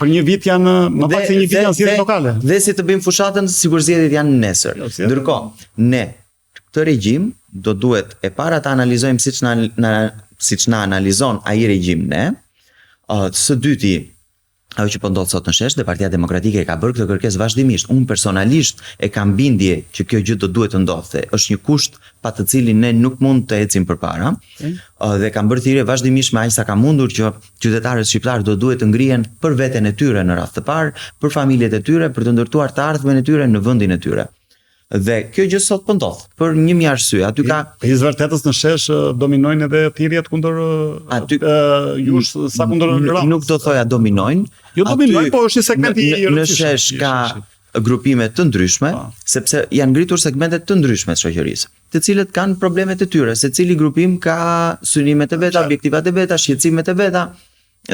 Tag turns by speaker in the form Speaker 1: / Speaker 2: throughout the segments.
Speaker 1: Për një vit janë, më pak se një vit janë zgjedhjet lokale.
Speaker 2: Dhe si të bëjmë fushatën, sikur zgjedhjet janë nesër. Ndërkohë, ne këtë regjim do duhet e para të analizojmë siç na analizon ai regjim ne. Së dyti, ajo që po ndodh sot në Shesh, dhe Partia Demokratike e ka bërë këtë kërkesë vazhdimisht. Unë personalisht e kam bindje që kjo gjë do duhet të ndodhte. Është një kusht pa të cilin ne nuk mund të ecim përpara. Dhe kam bërë thirrje vazhdimisht me aq sa ka mundur që qytetarët shqiptar do duhet të ngrihen për veten e tyre në radhë të parë, për familjet e tyre, për të ndërtuar të ardhmen e tyre në vendin e tyre. Dhe kjo gjë sot po ndodh për 1000 arsye. Aty ka
Speaker 1: pjesë vërtetës në Shesh dominojnë edhe thirrjet kundër jush sa kundër Ramës.
Speaker 2: Nuk do thoja dominojnë.
Speaker 1: Jo dominojnë, po është një segment i
Speaker 2: në Shesh ka grupime të ndryshme, sepse janë ngritur segmente të ndryshme të shoqërisë, të cilët kanë problemet e tyre. Secili grupim ka synimet e veta, objektivat e veta, shqetësimet e veta,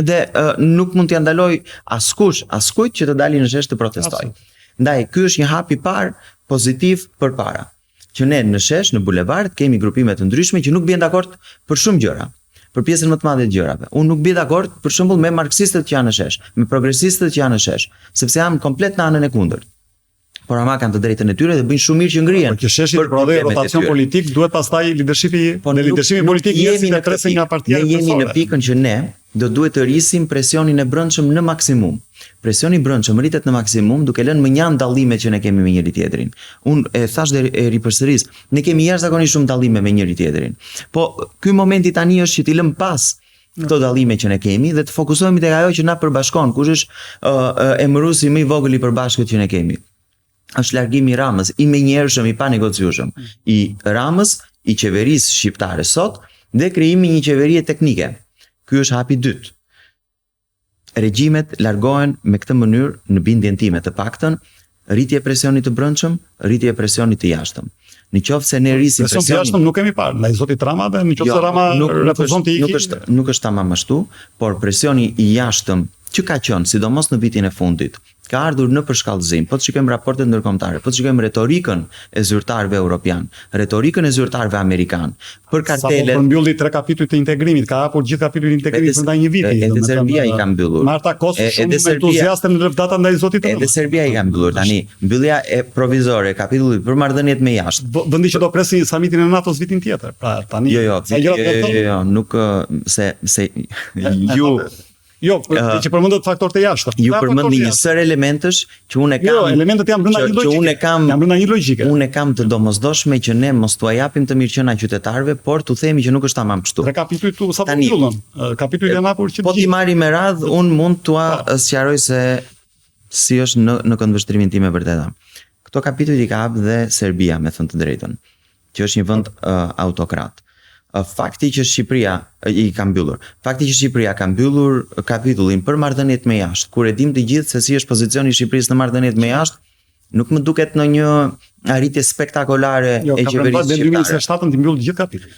Speaker 2: dhe nuk mund t'ia ndaloj askujt që të dalin në Shesh të protestojë. Ndaj, ky është një hap i parë pozitiv përpara. Që ne në Shesh, në bulevard, kemi grupime të ndryshme që nuk bien dakord për shumë gjëra, për pjesën më të madhe të gjërave. Unë nuk bie dakord për shembull me marksistët që janë në Shesh, me progresistët që janë në Shesh, sepse jam komplet në anën e kundërt. Por ama kanë të drejtën e tyre dhe bëjnë shumë mirë që ngrihen.
Speaker 1: Që Sheshi për rotacion politik duhet pastaj leadershipi politik jemi në kresë nga partia.
Speaker 2: Ne jemi në pikën që ne do duhet të rrisim presionin e brendshëm në maksimum. Presioni i brendshëm rritet në maksimum duke lënë më njanë dallimet që ne kemi me njëri tjetrin. Unë e thash dhe e ripërsëris, ne kemi jashtëzakonisht shumë dallime me njëri tjetrin. Po ky momenti tani është që t'i lëm pas këto dallime që ne kemi dhe të fokusohemi tek ajo që na përbashkon, kush është emëruesi më i vogël i përbashkët që ne kemi. Është largimi i Ramës, i menjëhershëm, i panegociueshëm, i Ramës, i qeverisë shqiptare sot dhe krijimi një qeverie teknike. Ky është hapi i dytë. Regjimet largohen me këtë mënyrë në bindjen time të paktën, rritje e presionit të brendshëm, rritje e presionit të jashtëm. Në qoftë se ne rrisim
Speaker 1: presionin të jashtëm nuk kemi parë, ndaj zotit Rama dhe në qoftë se Rama refuzon të ikë.
Speaker 2: Nuk është tamam ashtu, por presioni i jashtëm që ka qenë, sidomos në vitin e fundit, ka ardhur në përshkallëzim. Po të shikojmë raportet ndërkombëtare, po të shikojmë retorikën e zyrtarëve europian, retorikën e zyrtarëve amerikan, për kartelet.
Speaker 1: Sa po mbylli 3 kapitujt të integrimit, ka hapur gjithë kapitujt e integrimit ndaj një viti.
Speaker 2: Edhe Serbia i ka mbyllur.
Speaker 1: Marta Kosov shumë entuziaste në lëvdata ndaj zotit Rama.
Speaker 2: Edhe Serbia i ka mbyllur tani. Mbyllja e provizore e kapitullit për marrëdhëniet me jashtë.
Speaker 1: Vendi që do presin samitin e NATO-s vitin tjetër. Pra tani.
Speaker 2: Jo, nuk se ju
Speaker 1: Jo, që përmendet faktorët e jashtëm.
Speaker 2: Ju përmendni një sër elementësh që unë kam.
Speaker 1: Jo, elementet janë brenda një logjike. Janë brenda një logjike.
Speaker 2: Unë kam të domosdoshme që ne mos t'u japim të mirëqenia qytetarëve, por t'u themi që nuk është tamam kështu.
Speaker 1: Tre kapitujt tu sapo mbyllën. Kapitujt janë hapur që
Speaker 2: po ti marri me radh, unë mund t'ua sqaroj se si është në këndvështrimin tim e vërteta. Këto kapitujt i ka hap dhe Serbia, me thënë të drejtën, që është një vend autokrat. Fakti që Shqipëria i ka mbyllur. Fakti që Shqipëria ka mbyllur kapitullin për marrëdhëniet me jashtë, kur e dim të gjithë se si është pozicioni i Shqipërisë në marrëdhëniet me jashtë, nuk më duket në një arritje spektakolare e qeverisë shqiptare.
Speaker 1: Jo, ka 2027 të mbyllë gjithë kapitujt.